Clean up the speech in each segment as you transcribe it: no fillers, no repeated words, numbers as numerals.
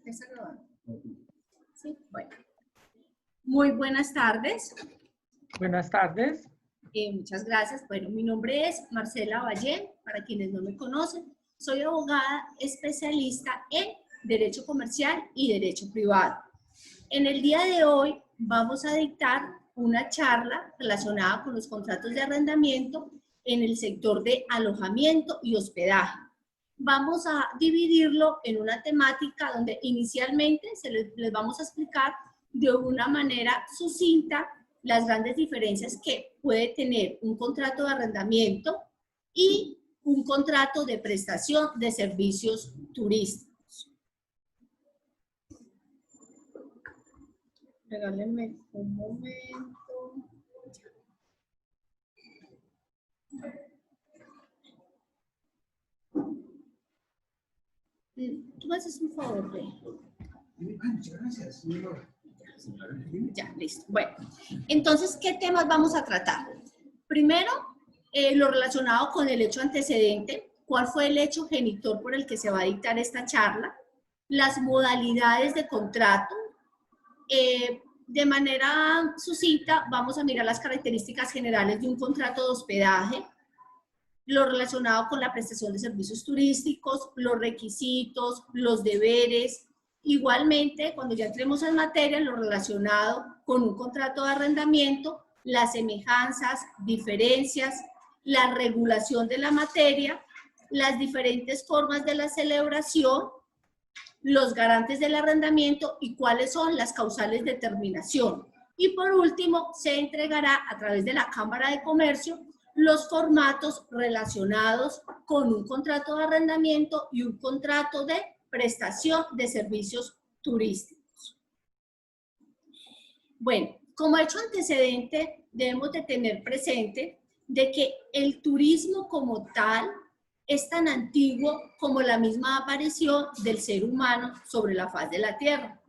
¿Está grabando? Sí, bueno. Muy buenas tardes. Buenas tardes. Muchas gracias. Bueno, mi nombre es Marcela Valle, para quienes no me conocen. Soy abogada especialista en Derecho Comercial y Derecho Privado. En el día de hoy vamos a dictar una charla relacionada con los contratos de arrendamiento en el sector de alojamiento y hospedaje. Vamos a dividirlo en una temática donde inicialmente les vamos a explicar de una manera sucinta las grandes diferencias que puede tener un contrato de arrendamiento y un contrato de prestación de servicios turísticos. Regálenme un momento. Tú me haces un favor, Rey. Muchas gracias, señor. Ya, listo. Bueno, entonces, ¿qué temas vamos a tratar? Primero, lo relacionado con el hecho antecedente, cuál fue el hecho genitor por el que se va a dictar esta charla, las modalidades de contrato. De manera sucinta, vamos a mirar las características generales de un contrato de hospedaje, lo relacionado con la prestación de servicios turísticos, los requisitos, los deberes. Igualmente, cuando ya entremos en materia, lo relacionado con un contrato de arrendamiento, las semejanzas, diferencias, la regulación de la materia, las diferentes formas de la celebración, los garantes del arrendamiento y cuáles son las causales de terminación. Y por último, se entregará a través de la Cámara de Comercio los formatos relacionados con un contrato de arrendamiento y un contrato de prestación de servicios turísticos. Bueno, como hecho antecedente, debemos de tener presente de que el turismo como tal es tan antiguo como la misma aparición del ser humano sobre la faz de la Tierra.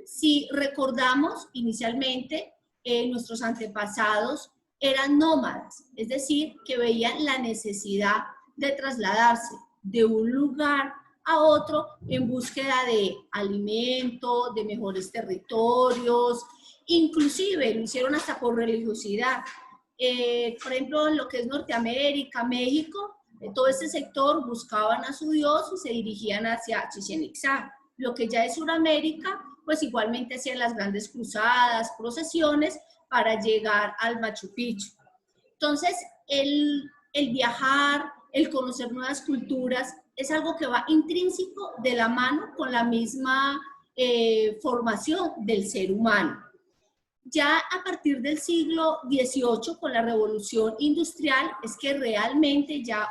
Si recordamos, inicialmente, nuestros antepasados eran nómadas, es decir, que veían la necesidad de trasladarse de un lugar a otro en búsqueda de alimento, de mejores territorios, inclusive lo hicieron hasta por religiosidad. Por ejemplo, en lo que es Norteamérica, México, todo este sector buscaban a su Dios y se dirigían hacia Chichén Itzá. Lo que ya es Suramérica, pues igualmente hacían las grandes cruzadas, procesiones para llegar al Machu Picchu. Entonces, el viajar, el conocer nuevas culturas, es algo que va intrínseco de la mano con la misma formación del ser humano. Ya a partir del siglo XVIII, con la Revolución Industrial, es que realmente ya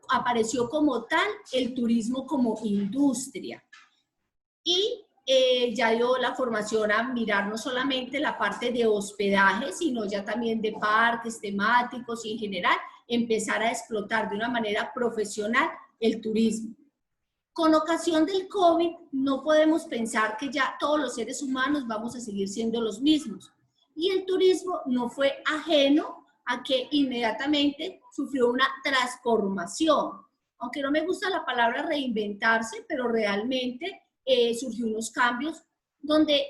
apareció como tal el turismo como industria. Y ya dio la formación a mirar no solamente la parte de hospedaje, sino ya también de parques temáticos y en general empezar a explotar de una manera profesional el turismo. Con ocasión del COVID, no podemos pensar que ya todos los seres humanos vamos a seguir siendo los mismos. Y el turismo no fue ajeno a que inmediatamente sufrió una transformación. Aunque no me gusta la palabra reinventarse, pero realmente surgió unos cambios donde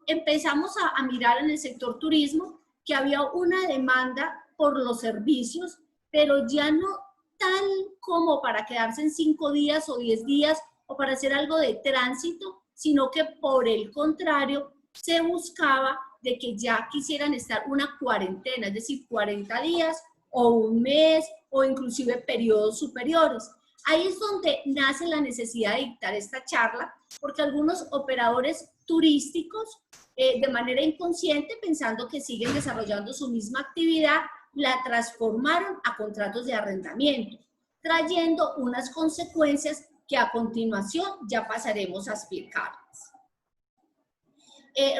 empezamos a mirar en el sector turismo que había una demanda por los servicios, pero ya no tal como para quedarse en 5 días o 10 días o para hacer algo de tránsito, sino que por el contrario se buscaba de que ya quisieran estar una cuarentena, es decir, 40 días o un mes o inclusive periodos superiores. Ahí es donde nace la necesidad de dictar esta charla, porque algunos operadores turísticos, de manera inconsciente, pensando que siguen desarrollando su misma actividad, la transformaron a contratos de arrendamiento, trayendo unas consecuencias que a continuación ya pasaremos a explicarles.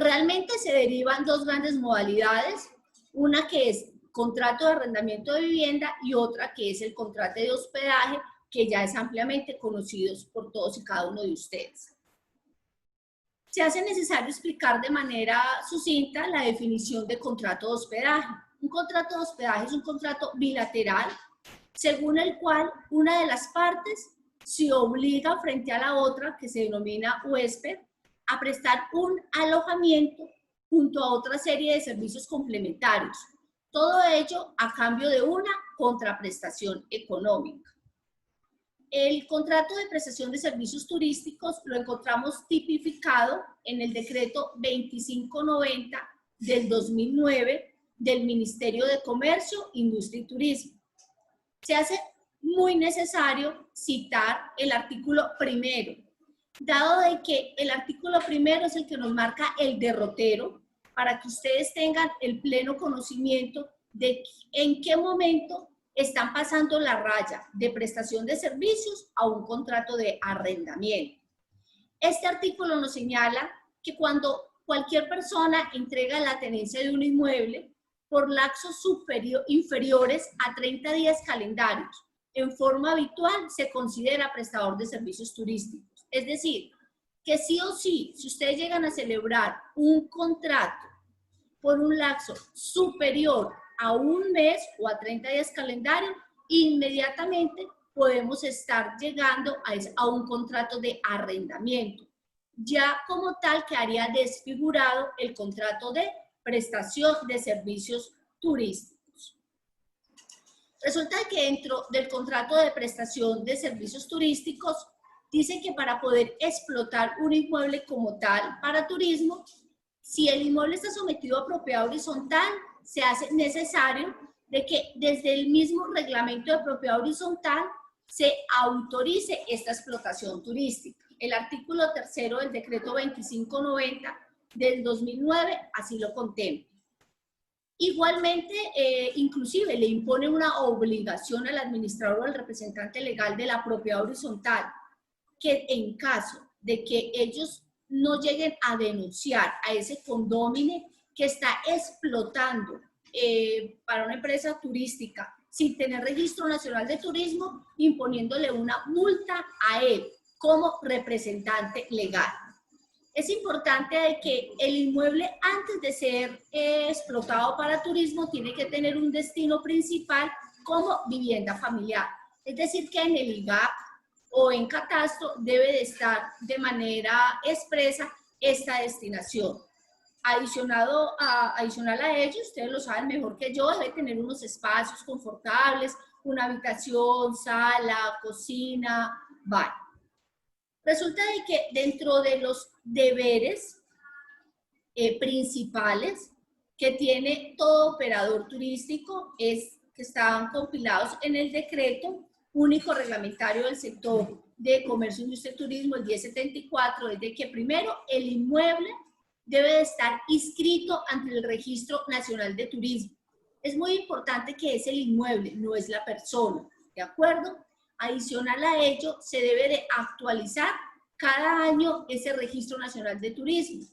Realmente se derivan dos grandes modalidades, una que es contrato de arrendamiento de vivienda y otra que es el contrato de hospedaje, que ya es ampliamente conocido por todos y cada uno de ustedes. Se hace necesario explicar de manera sucinta la definición de contrato de hospedaje. Un contrato de hospedaje es un contrato bilateral según el cual una de las partes se obliga frente a la otra, que se denomina huésped, a prestar un alojamiento junto a otra serie de servicios complementarios. Todo ello a cambio de una contraprestación económica. El contrato de prestación de servicios turísticos lo encontramos tipificado en el decreto 2590 del 2009 del Ministerio de Comercio, Industria y Turismo. Se hace muy necesario citar el artículo primero, dado de que el artículo primero es el que nos marca el derrotero, para que ustedes tengan el pleno conocimiento de en qué momento están pasando la raya de prestación de servicios a un contrato de arrendamiento. Este artículo nos señala que cuando cualquier persona entrega la tenencia de un inmueble por lapsos inferiores a 30 días calendarios, en forma habitual se considera prestador de servicios turísticos. Es decir, que sí o sí, si ustedes llegan a celebrar un contrato por un lapso superior a un mes o a 30 días calendario, inmediatamente podemos estar llegando a un contrato de arrendamiento. Ya como tal quedaría desfigurado el contrato de prestación de servicios turísticos. Resulta que dentro del contrato de prestación de servicios turísticos dice que para poder explotar un inmueble como tal para turismo, si el inmueble está sometido a propiedad horizontal, se hace necesario de que desde el mismo reglamento de propiedad horizontal se autorice esta explotación turística. El artículo 3 del decreto 2590 del 2009 así lo contempla. Igualmente, inclusive le impone una obligación al administrador o al representante legal de la propiedad horizontal, que en caso de que ellos no lleguen a denunciar a ese condómine que está explotando para una empresa turística sin tener registro nacional de turismo, imponiéndole una multa a él como representante legal. Es importante de que el inmueble, antes de ser explotado para turismo, tiene que tener un destino principal como vivienda familiar. Es decir, que en el IGAC o en catastro debe de estar de manera expresa esta destinación. Adicional a ello, ustedes lo saben mejor que yo, debe tener unos espacios confortables, una habitación, sala, cocina, baño. Resulta de que dentro de los deberes principales que tiene todo operador turístico es que están compilados en el decreto único reglamentario del sector de comercio, industria y turismo, el 1074, es de que primero el inmueble debe de estar inscrito ante el Registro Nacional de Turismo. Es muy importante que es el inmueble, no es la persona, ¿de acuerdo? Adicional a ello, se debe de actualizar cada año ese Registro Nacional de Turismo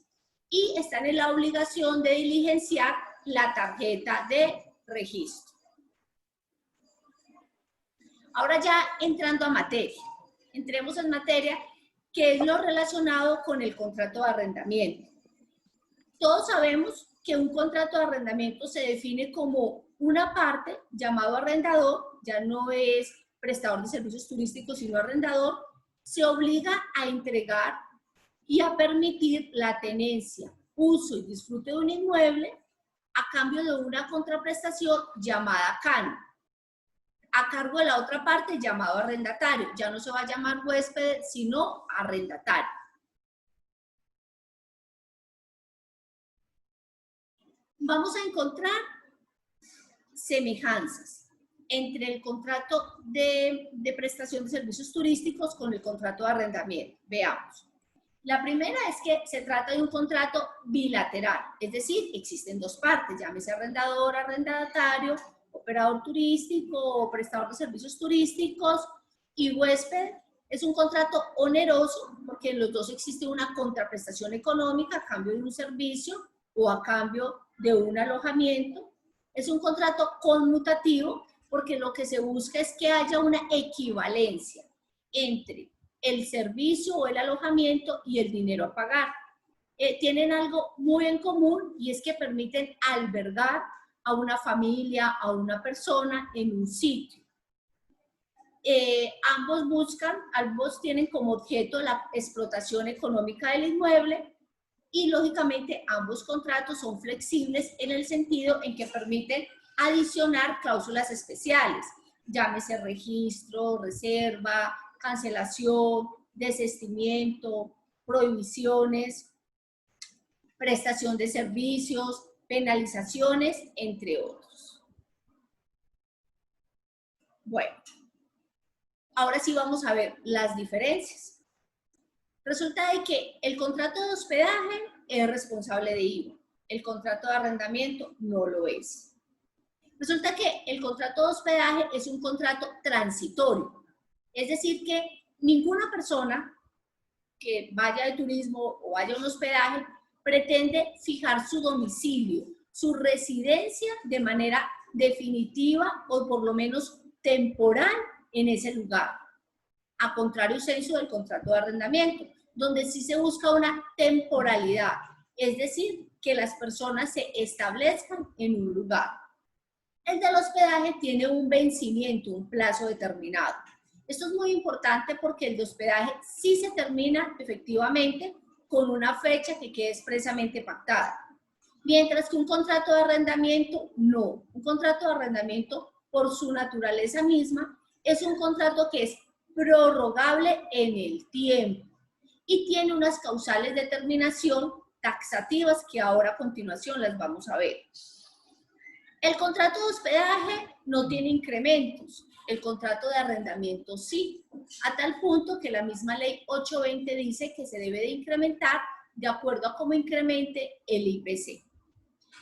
y están en la obligación de diligenciar la tarjeta de registro. Ahora ya entrando a materia, entremos en materia, que es lo relacionado con el contrato de arrendamiento. Todos sabemos que un contrato de arrendamiento se define como una parte llamado arrendador, ya no es prestador de servicios turísticos, sino arrendador, se obliga a entregar y a permitir la tenencia, uso y disfrute de un inmueble a cambio de una contraprestación llamada canon, a cargo de la otra parte llamado arrendatario. Ya no se va a llamar huésped, sino arrendatario. Vamos a encontrar semejanzas entre el contrato de prestación de servicios turísticos con el contrato de arrendamiento. Veamos. La primera es que se trata de un contrato bilateral, es decir, existen dos partes, llámese arrendador, arrendatario, operador turístico o prestador de servicios turísticos, y huésped. Es un contrato oneroso porque en los dos existe una contraprestación económica a cambio de un servicio o a cambio de un alojamiento. Es un contrato conmutativo porque lo que se busca es que haya una equivalencia entre el servicio o el alojamiento y el dinero a pagar. Tienen algo muy en común y es que permiten albergar a una familia, a una persona en un sitio. ambos tienen como objeto la explotación económica del inmueble y lógicamente ambos contratos son flexibles en el sentido en que permiten adicionar cláusulas especiales, llámese registro, reserva, cancelación, desistimiento, prohibiciones, prestación de servicios, penalizaciones, entre otros. Bueno, ahora sí vamos a ver las diferencias. Resulta de que el contrato de hospedaje es responsable de IVA, el contrato de arrendamiento no lo es. Resulta que el contrato de hospedaje es un contrato transitorio, es decir que ninguna persona que vaya de turismo o vaya a un hospedaje pretende fijar su domicilio, su residencia de manera definitiva o por lo menos temporal en ese lugar. A contrario sensu del contrato de arrendamiento, donde sí se busca una temporalidad, es decir, que las personas se establezcan en un lugar. El del hospedaje tiene un vencimiento, un plazo determinado. Esto es muy importante porque el de hospedaje sí se termina efectivamente con una fecha que quede expresamente pactada. Mientras que un contrato de arrendamiento, no. Un contrato de arrendamiento, por su naturaleza misma, es un contrato que es prorrogable en el tiempo y tiene unas causales de terminación taxativas que ahora a continuación las vamos a ver. El contrato de hospedaje no tiene incrementos, el contrato de arrendamiento sí, a tal punto que la misma ley 820 dice que se debe de incrementar de acuerdo a cómo incremente el IPC.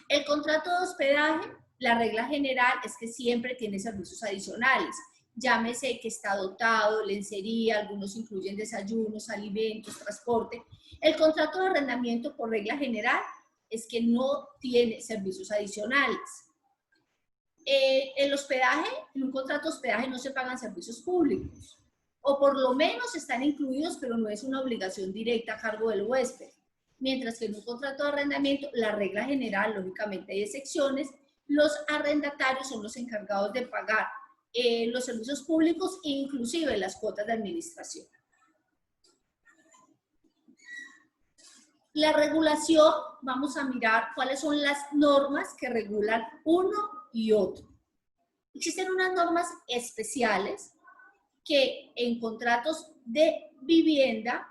El contrato de hospedaje, la regla general es que siempre tiene servicios adicionales, llámese que está dotado, lencería, algunos incluyen desayunos, alimentos, transporte. El contrato de arrendamiento por regla general es que no tiene servicios adicionales. El hospedaje, en un contrato de hospedaje no se pagan servicios públicos, o por lo menos están incluidos, pero no es una obligación directa a cargo del huésped. Mientras que en un contrato de arrendamiento, la regla general, lógicamente hay excepciones, los arrendatarios son los encargados de pagar los servicios públicos e inclusive las cuotas de administración. La regulación, vamos a mirar cuáles son las normas que regulan uno y otro. Existen unas normas especiales que en contratos de vivienda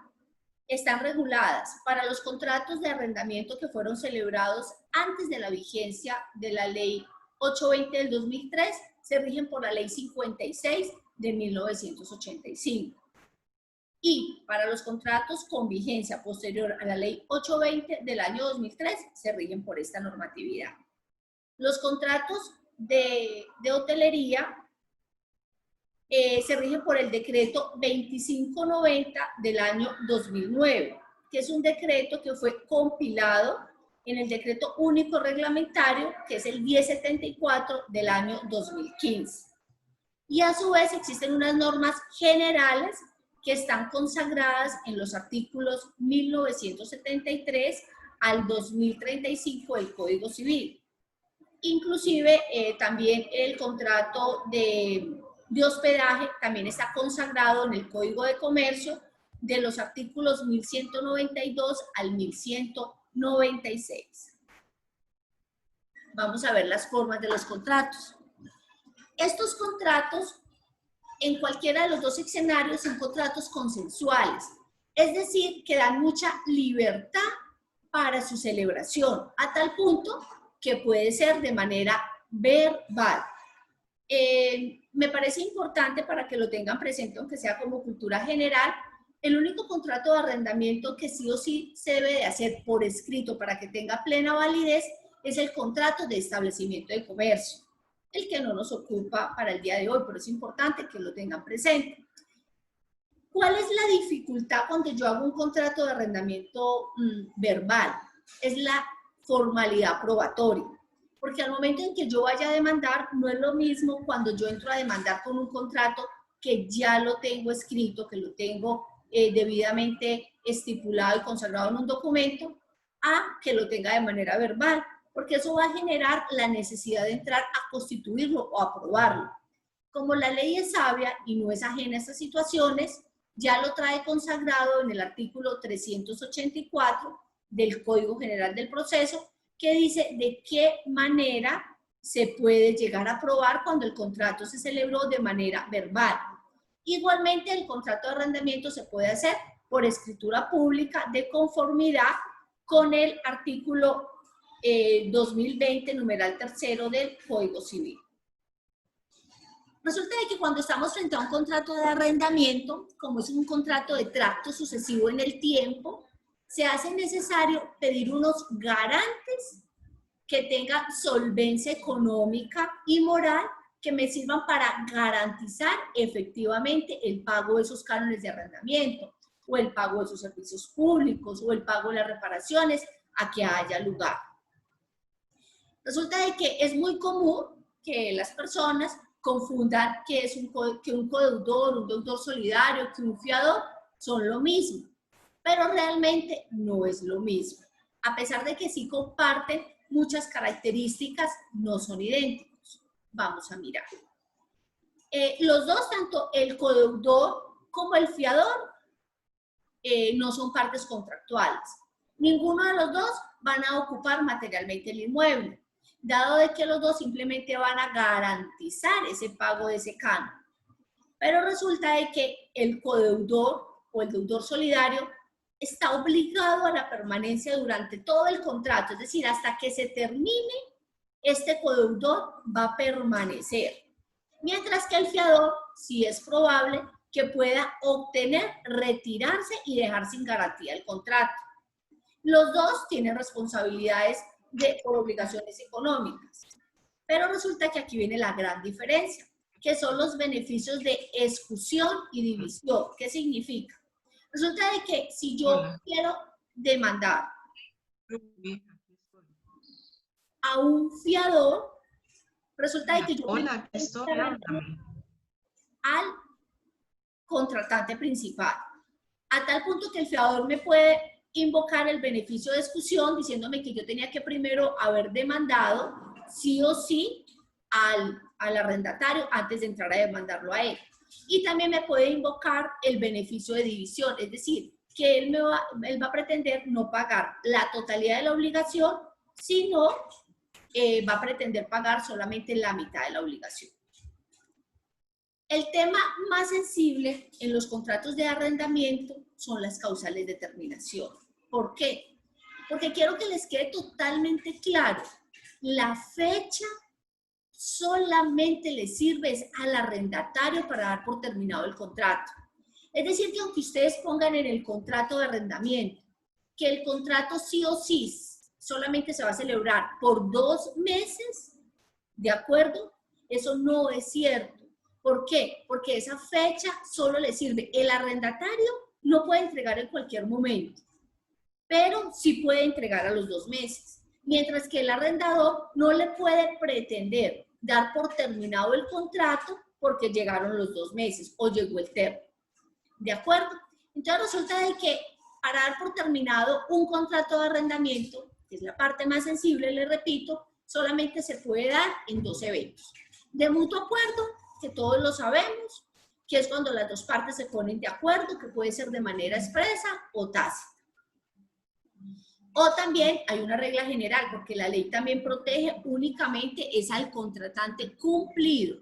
están reguladas para los contratos de arrendamiento que fueron celebrados antes de la vigencia de la ley 820 del 2003, se rigen por la ley 56 de 1985. Y para los contratos con vigencia posterior a la ley 820 del año 2003, se rigen por esta normatividad. Los contratos de hotelería se rigen por el decreto 2590 del año 2009, que es un decreto que fue compilado en el decreto único reglamentario, que es el 1074 del año 2015. Y a su vez existen unas normas generales que están consagradas en los artículos 1973 al 2035 del Código Civil. Inclusive también el contrato de hospedaje también está consagrado en el Código de Comercio de los artículos 1192 al 1196. Vamos a ver las formas de los contratos. Estos contratos, en cualquiera de los dos escenarios, son contratos consensuales, es decir, que dan mucha libertad para su celebración, a tal punto que puede ser de manera verbal. Me parece importante para que lo tengan presente, aunque sea como cultura general, el único contrato de arrendamiento que sí o sí se debe de hacer por escrito para que tenga plena validez es el contrato de establecimiento de comercio, el que no nos ocupa para el día de hoy, pero es importante que lo tengan presente. ¿Cuál es la dificultad cuando yo hago un contrato de arrendamiento verbal? Es la formalidad probatoria. Porque al momento en que yo vaya a demandar, no es lo mismo cuando yo entro a demandar con un contrato que ya lo tengo escrito, que lo tengo debidamente estipulado y consagrado en un documento, a que lo tenga de manera verbal, porque eso va a generar la necesidad de entrar a constituirlo o aprobarlo. Como la ley es sabia y no es ajena a estas situaciones, ya lo trae consagrado en el artículo 384 del Código General del Proceso, que dice de qué manera se puede llegar a aprobar cuando el contrato se celebró de manera verbal. Igualmente, el contrato de arrendamiento se puede hacer por escritura pública de conformidad con el artículo 2020, numeral tercero del Código Civil. Resulta de que cuando estamos frente a un contrato de arrendamiento, como es un contrato de tracto sucesivo en el tiempo, se hace necesario pedir unos garantes que tengan solvencia económica y moral que me sirvan para garantizar efectivamente el pago de esos cánones de arrendamiento, o el pago de sus servicios públicos, o el pago de las reparaciones a que haya lugar. Resulta de que es muy común que las personas confundan que es un codeudor, un deudor solidario, que un fiador son lo mismo, pero realmente no es lo mismo. A pesar de que sí comparten muchas características, no son idénticos. Vamos a mirar. Los dos, tanto el codeudor como el fiador, no son partes contractuales. Ninguno de los dos van a ocupar materialmente el inmueble, dado de que los dos simplemente van a garantizar ese pago de ese canon. Pero resulta de que el codeudor o el deudor solidario está obligado a la permanencia durante todo el contrato, es decir, hasta que se termine, este codeudor va a permanecer. Mientras que el fiador sí es probable que pueda obtener, retirarse y dejar sin garantía el contrato. Los dos tienen responsabilidades por obligaciones económicas. Pero resulta que aquí viene la gran diferencia, que son los beneficios de excusión y división. ¿Qué significa? Resulta de que si yo quiero demandar a un fiador, resulta de que yo al contratante principal, a tal punto que el fiador me puede invocar el beneficio de excusión diciéndome que yo tenía que primero haber demandado sí o sí al arrendatario antes de entrar a demandarlo a él. Y también me puede invocar el beneficio de división, es decir, que él va a pretender no pagar la totalidad de la obligación, sino va a pretender pagar solamente la mitad de la obligación. El tema más sensible en los contratos de arrendamiento son las causales de terminación. ¿Por qué? Porque quiero que les quede totalmente claro, la fecha solamente le sirve al arrendatario para dar por terminado el contrato. Es decir, que aunque ustedes pongan en el contrato de arrendamiento que el contrato sí o sí solamente se va a celebrar por 2 meses, ¿de acuerdo? Eso no es cierto. ¿Por qué? Porque esa fecha solo le sirve. El arrendatario no puede entregar en cualquier momento, pero sí puede entregar a los 2 meses. Mientras que el arrendador no le puede pretender dar por terminado el contrato porque llegaron los 2 meses o llegó el término. ¿De acuerdo? Entonces resulta de que para dar por terminado un contrato de arrendamiento, que es la parte más sensible, le repito, solamente se puede dar en 2 eventos. De mutuo acuerdo, que todos lo sabemos, que es cuando las 2 partes se ponen de acuerdo, que puede ser de manera expresa o tácita. O también hay una regla general, porque la ley también protege únicamente es al contratante cumplido.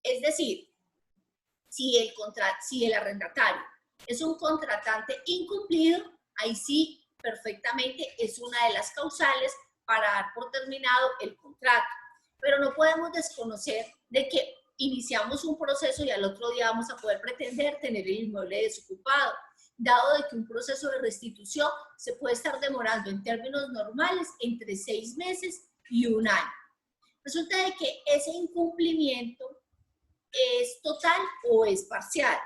Es decir, si el arrendatario es un contratante incumplido, ahí sí perfectamente es una de las causales para dar por terminado el contrato. Pero no podemos desconocer de que iniciamos un proceso y al otro día vamos a poder pretender tener el inmueble desocupado, dado de que un proceso de restitución se puede estar demorando en términos normales entre 6 meses y 1 año. Resulta de que ese incumplimiento es total o es parcial.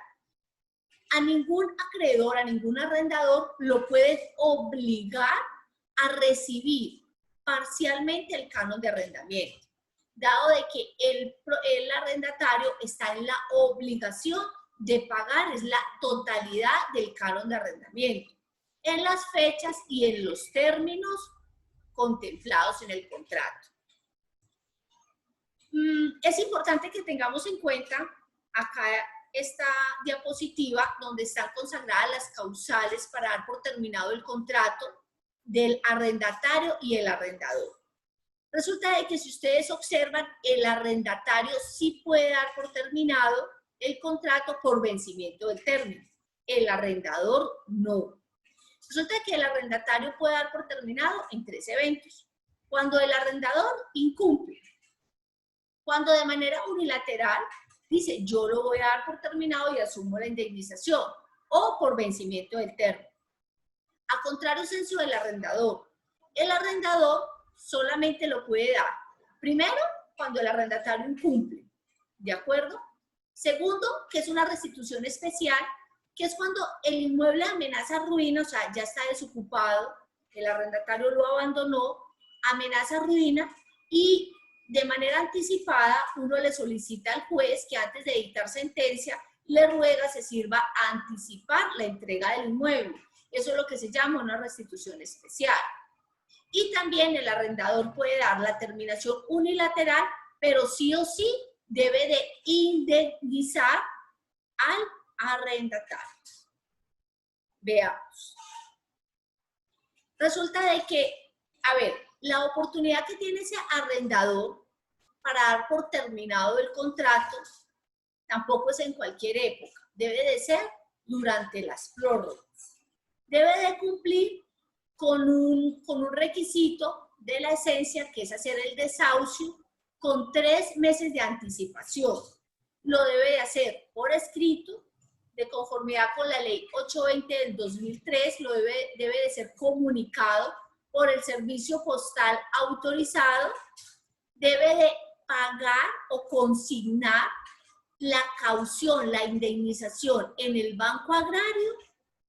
A ningún acreedor, a ningún arrendador lo puedes obligar a recibir parcialmente el canon de arrendamiento, dado de que el arrendatario está en la obligación de pagar, es la totalidad del canon de arrendamiento, en las fechas y en los términos contemplados en el contrato. Es importante que tengamos en cuenta acá esta diapositiva donde están consagradas las causales para dar por terminado el contrato del arrendatario y el arrendador. Resulta de que si ustedes observan, el arrendatario sí puede dar por terminado el contrato por vencimiento del término. El arrendador no. Resulta que el arrendatario puede dar por terminado en 3 eventos. Cuando el arrendador incumple, cuando de manera unilateral dice yo lo voy a dar por terminado y asumo la indemnización, o por vencimiento del término. A contrario censo del arrendador. El arrendador solamente lo puede dar, primero, cuando el arrendatario incumple, ¿de acuerdo? Segundo, que es una restitución especial, que es cuando el inmueble amenaza ruina, o sea, ya está desocupado, el arrendatario lo abandonó, amenaza ruina y de manera anticipada uno le solicita al juez que antes de dictar sentencia le ruega se sirva a anticipar la entrega del inmueble. Eso es lo que se llama una restitución especial. Y también el arrendador puede dar la terminación unilateral, pero sí o sí debe de indemnizar al arrendatario. Veamos. Resulta de que, a ver, la oportunidad que tiene ese arrendador para dar por terminado el contrato tampoco es en cualquier época. Debe de ser durante las prórrogas. Debe de cumplir con un requisito de la esencia, que es hacer el desahucio con 3 meses de anticipación. Lo debe de hacer por escrito, de conformidad con la ley 820 del 2003, debe de ser comunicado por el servicio postal autorizado, debe de pagar o consignar la caución, la indemnización en el Banco Agrario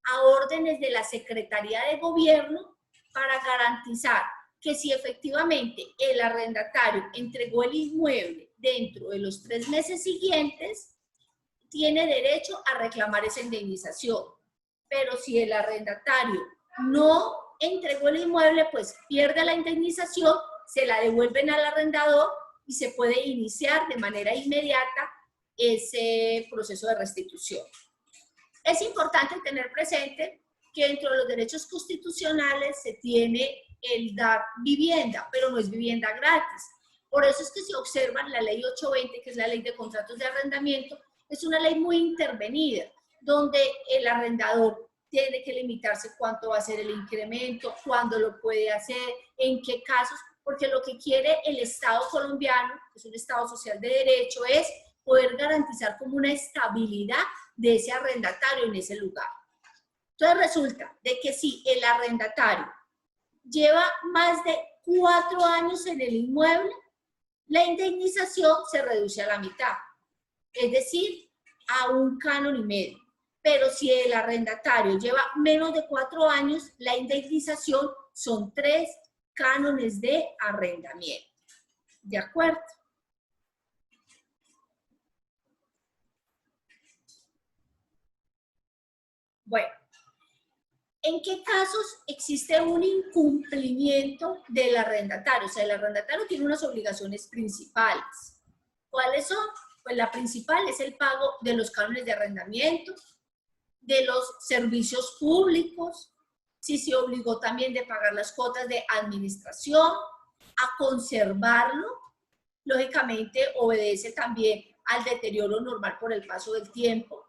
a órdenes de la Secretaría de Gobierno para garantizar que si efectivamente el arrendatario entregó el inmueble dentro de los 3 meses siguientes, tiene derecho a reclamar esa indemnización. Pero si el arrendatario no entregó el inmueble, pues pierde la indemnización, se la devuelven al arrendador y se puede iniciar de manera inmediata ese proceso de restitución. Es importante tener presente que dentro de los derechos constitucionales se tiene el dar vivienda, pero no es vivienda gratis. Por eso es que si observan la ley 820, que es la ley de contratos de arrendamiento, es una ley muy intervenida, donde el arrendador tiene que limitarse cuánto va a ser el incremento, cuándo lo puede hacer, en qué casos, porque lo que quiere el Estado colombiano, que es un Estado social de derecho, es poder garantizar como una estabilidad de ese arrendatario en ese lugar. Entonces resulta de que si el arrendatario lleva más de 4 años en el inmueble, la indemnización se reduce a la mitad, es decir, a 1,5 cánones. Pero si el arrendatario lleva menos de 4 años, la indemnización son 3 cánones de arrendamiento. ¿De acuerdo? Bueno, ¿en qué casos existe un incumplimiento del arrendatario? O sea, el arrendatario tiene unas obligaciones principales. ¿Cuáles son? Pues la principal es el pago de los cánones de arrendamiento, de los servicios públicos, si se obligó también de pagar las cuotas de administración, a conservarlo, lógicamente obedece también al deterioro normal por el paso del tiempo.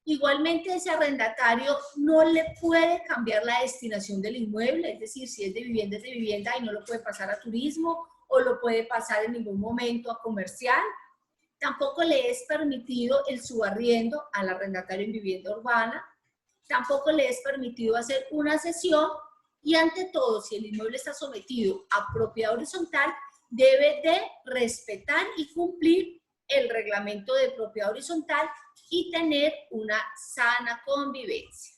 Igualmente ese arrendatario no le puede cambiar la destinación del inmueble, es decir, si es de vivienda y no lo puede pasar a turismo o lo puede pasar en ningún momento a comercial. Tampoco le es permitido el subarriendo al arrendatario en vivienda urbana, tampoco le es permitido hacer una cesión y ante todo, si el inmueble está sometido a propiedad horizontal, debe de respetar y cumplir el reglamento de propiedad horizontal y tener una sana convivencia.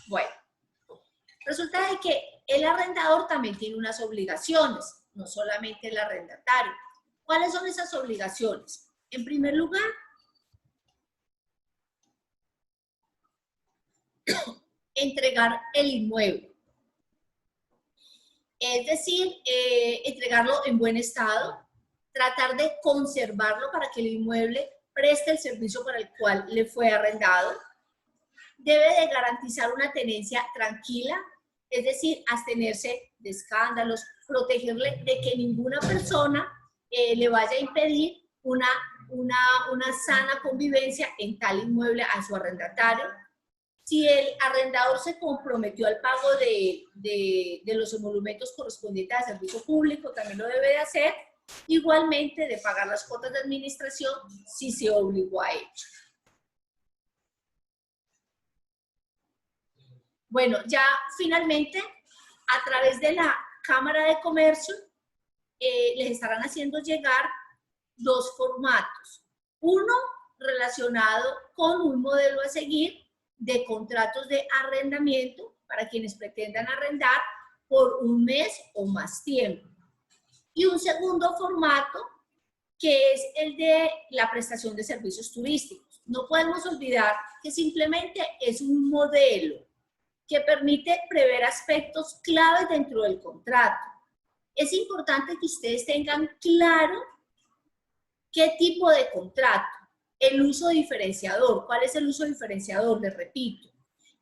Bueno, resulta de que el arrendador también tiene unas obligaciones, no solamente el arrendatario. ¿Cuáles son esas obligaciones? En primer lugar, entregar el inmueble. Es decir, entregarlo en buen estado, tratar de conservarlo para que el inmueble preste el servicio para el cual le fue arrendado. Debe de garantizar una tenencia tranquila, es decir, abstenerse de escándalos, protegerle de que ninguna persona le vaya a impedir una sana convivencia en tal inmueble a su arrendatario. Si el arrendador se comprometió al pago de los emolumentos correspondientes al servicio público, también lo debe de hacer. Igualmente de pagar las cuotas de administración si se obligó a ello. Bueno, ya finalmente, a través de la Cámara de Comercio, les estarán haciendo llegar dos formatos. Uno relacionado con un modelo a seguir de contratos de arrendamiento para quienes pretendan arrendar por un mes o más tiempo. Y un segundo formato que es el de la prestación de servicios turísticos. No podemos olvidar que simplemente es un modelo que permite prever aspectos claves dentro del contrato. Es importante que ustedes tengan claro qué tipo de contrato, el uso diferenciador. ¿Cuál es el uso diferenciador? Les repito,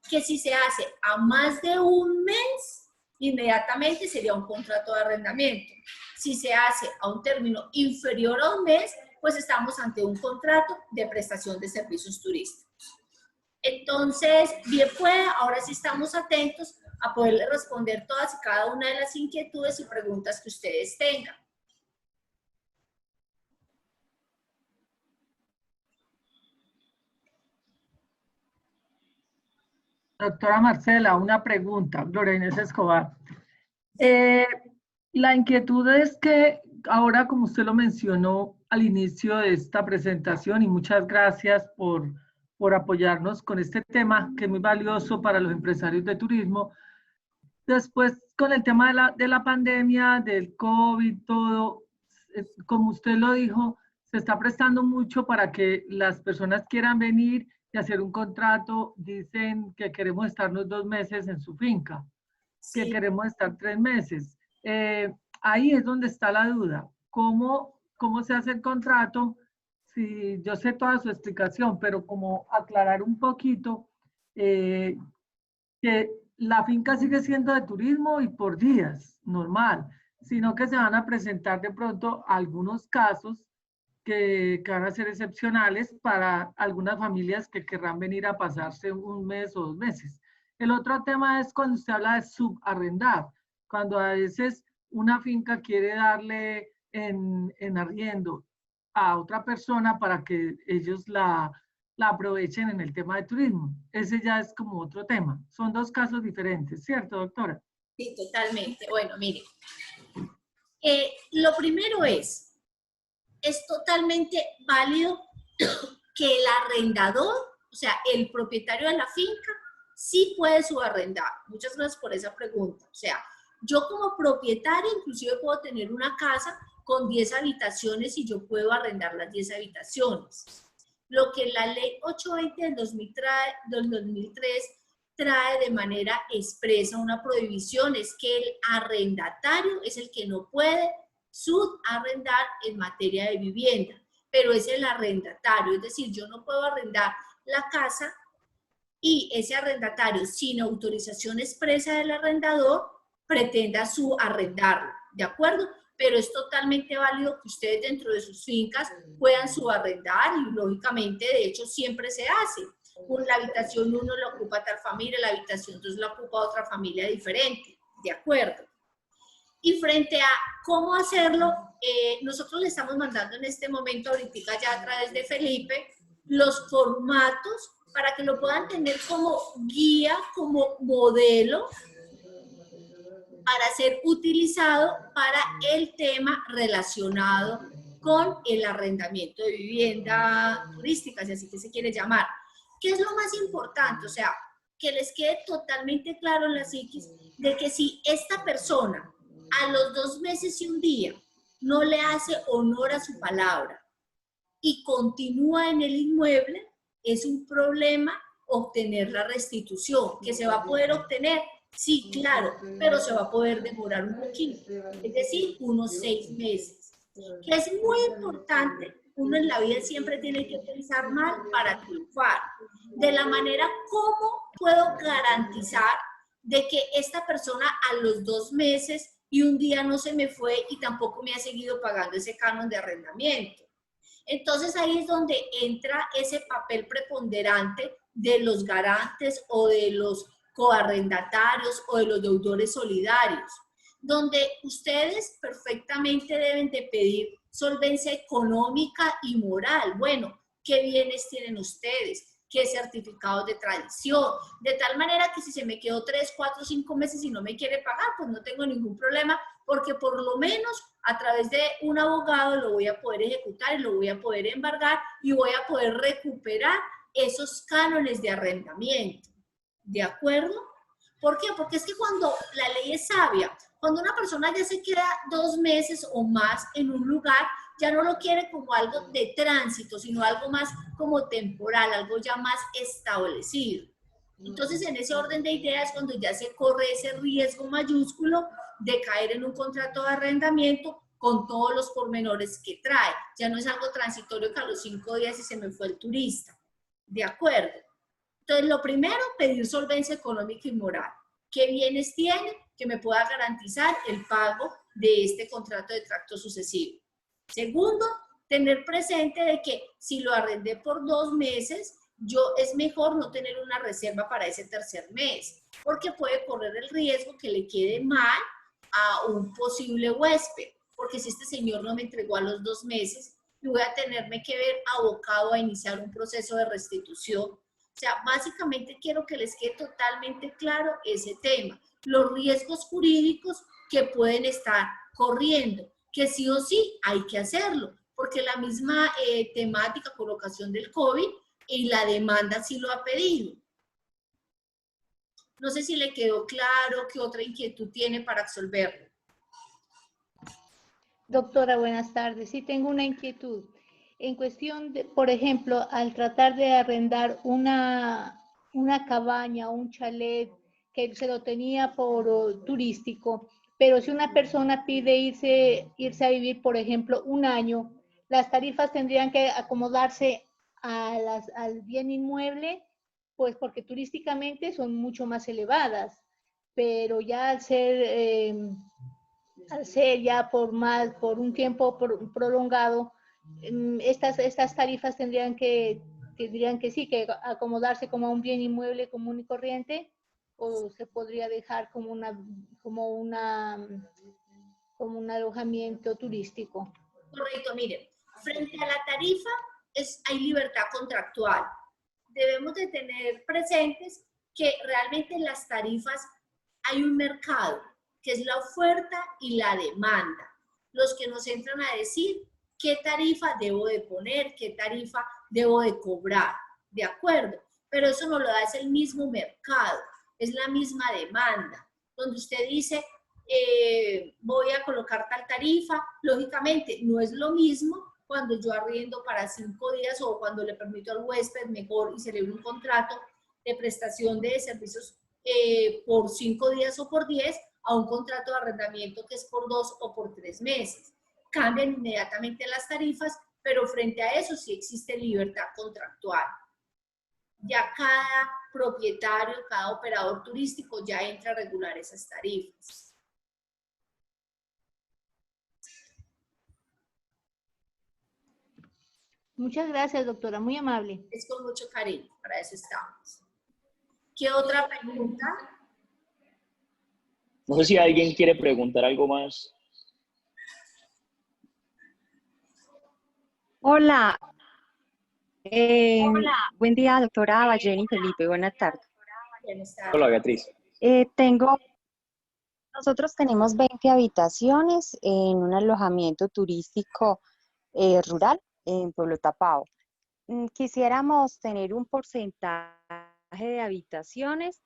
que si se hace a más de un mes, inmediatamente sería un contrato de arrendamiento. Si se hace a un término inferior a un mes, pues estamos ante un contrato de prestación de servicios turísticos. Entonces, bien puede, ahora sí estamos atentos a poderle responder todas y cada una de las inquietudes y preguntas que ustedes tengan. Doctora Marcela, una pregunta, Gloria Inés Escobar. La inquietud es que ahora, como usted lo mencionó al inicio de esta presentación, y muchas gracias por apoyarnos con este tema, que es muy valioso para los empresarios de turismo. Después, con el tema de la pandemia, del COVID, todo, como usted lo dijo, se está prestando mucho para que las personas quieran venir y hacer un contrato. Dicen que queremos estarnos 2 meses en su finca, que queremos estar 3 meses. Ahí es donde está la duda. ¿Cómo se hace el contrato? Sí, yo sé toda su explicación, pero como aclarar un poquito que la finca sigue siendo de turismo y por días, normal, sino que se van a presentar de pronto algunos casos que van a ser excepcionales para algunas familias que querrán venir a pasarse 1 mes o 2 meses. El otro tema es cuando usted habla de subarrendar, cuando a veces una finca quiere darle en arriendo a otra persona para que ellos la aprovechen en el tema de turismo. Ese ya es como otro tema. Son 2 casos diferentes, ¿cierto, doctora? Sí, totalmente. Bueno, mire, lo primero es totalmente válido que el arrendador, o sea, el propietario de la finca, sí puede subarrendar. Muchas gracias por esa pregunta. O sea, yo como propietario inclusive puedo tener una casa con 10 habitaciones y yo puedo arrendar las 10 habitaciones. Lo que la ley 820 del 2003 trae de manera expresa una prohibición es que el arrendatario es el que no puede subarrendar en materia de vivienda, pero es el arrendatario, es decir, yo no puedo arrendar la casa y ese arrendatario sin autorización expresa del arrendador pretenda subarrendarlo, ¿de acuerdo? Pero es totalmente válido que ustedes dentro de sus fincas puedan subarrendar y lógicamente, de hecho, siempre se hace. La habitación 1 la ocupa tal familia, la habitación 2 la ocupa otra familia diferente, ¿de acuerdo? Y frente a cómo hacerlo, nosotros le estamos mandando en este momento, ahorita ya a través de Felipe, los formatos para que lo puedan tener como guía, como modelo, para ser utilizado para el tema relacionado con el arrendamiento de vivienda turística, si así que se quiere llamar. ¿Qué es lo más importante? O sea, que les quede totalmente claro en la psiquis de que si esta persona a los 2 meses y 1 día no le hace honor a su palabra y continúa en el inmueble, es un problema obtener la restitución, que se va a poder obtener Sí, claro, pero se va a poder demorar un poquito, es decir, unos 6 meses. Que es muy importante, uno en la vida siempre tiene que pensar mal para triunfar. De la manera, ¿cómo puedo garantizar de que esta persona a los 2 meses y un día no se me fue y tampoco me ha seguido pagando ese canon de arrendamiento? Entonces ahí es donde entra ese papel preponderante de los garantes o de los coarrendatarios o de los deudores solidarios, donde ustedes perfectamente deben de pedir solvencia económica y moral. Bueno, ¿qué bienes tienen ustedes? ¿Qué certificados de tradición? De tal manera que si se me quedó 3, 4, 5 meses y no me quiere pagar, pues no tengo ningún problema, porque por lo menos a través de un abogado lo voy a poder ejecutar y lo voy a poder embargar y voy a poder recuperar esos cánones de arrendamiento. ¿De acuerdo? ¿Por qué? Porque es que cuando la ley es sabia, cuando una persona ya se queda 2 meses o más en un lugar, ya no lo quiere como algo de tránsito, sino algo más como temporal, algo ya más establecido. Entonces, en ese orden de ideas, cuando ya se corre ese riesgo mayúsculo de caer en un contrato de arrendamiento con todos los pormenores que trae. Ya no es algo transitorio que a los 5 días y se me fue el turista. ¿De acuerdo? Entonces, lo primero, pedir solvencia económica y moral. ¿Qué bienes tiene que me pueda garantizar el pago de este contrato de tracto sucesivo? Segundo, tener presente de que si lo arrendé por 2 meses, es mejor no tener una reserva para ese tercer mes, porque puede correr el riesgo que le quede mal a un posible huésped, porque si este señor no me entregó a los 2 meses, voy a tenerme que ver abocado a iniciar un proceso de restitución. O sea, básicamente quiero que les quede totalmente claro ese tema, los riesgos jurídicos que pueden estar corriendo, que sí o sí hay que hacerlo, porque la misma temática, colocación del COVID y la demanda sí lo ha pedido. No sé si le quedó claro qué otra inquietud tiene para absolverlo. Doctora, buenas tardes. Sí, tengo una inquietud. En cuestión de, por ejemplo, al tratar de arrendar una cabaña o un chalet que se lo tenía por turístico, pero si una persona pide irse a vivir, por ejemplo, un año, las tarifas tendrían que acomodarse al bien inmueble, pues porque turísticamente son mucho más elevadas, pero ya al ser ya por un tiempo prolongado, estas tarifas tendrían que sí, que acomodarse como a un bien inmueble común y corriente, o se podría dejar como un alojamiento turístico. Correcto, miren, frente a la tarifa hay libertad contractual. Debemos de tener presentes que realmente en las tarifas hay un mercado, que es la oferta y la demanda. Los que nos entran a decir qué tarifa debo de poner, qué tarifa debo de cobrar, ¿de acuerdo? Pero eso no lo da, es el mismo mercado, es la misma demanda, donde usted dice, voy a colocar tal tarifa, lógicamente no es lo mismo cuando yo arriendo para 5 días o cuando le permito al huésped mejor y celebro un contrato de prestación de servicios por 5 días o por 10 a un contrato de arrendamiento que es por 2 o por 3 meses. Cambian inmediatamente las tarifas, pero frente a eso sí existe libertad contractual. Ya cada propietario, cada operador turístico ya entra a regular esas tarifas. Muchas gracias, doctora, muy amable. Es con mucho cariño, para eso estamos. ¿Qué otra pregunta? No sé si alguien quiere preguntar algo más. Hola. Hola. Buen día, doctora Balleni Felipe. Buenas tardes. Hola, Beatriz. Nosotros tenemos 20 habitaciones en un alojamiento turístico rural en Pueblo Tapao. Quisiéramos tener un porcentaje de habitaciones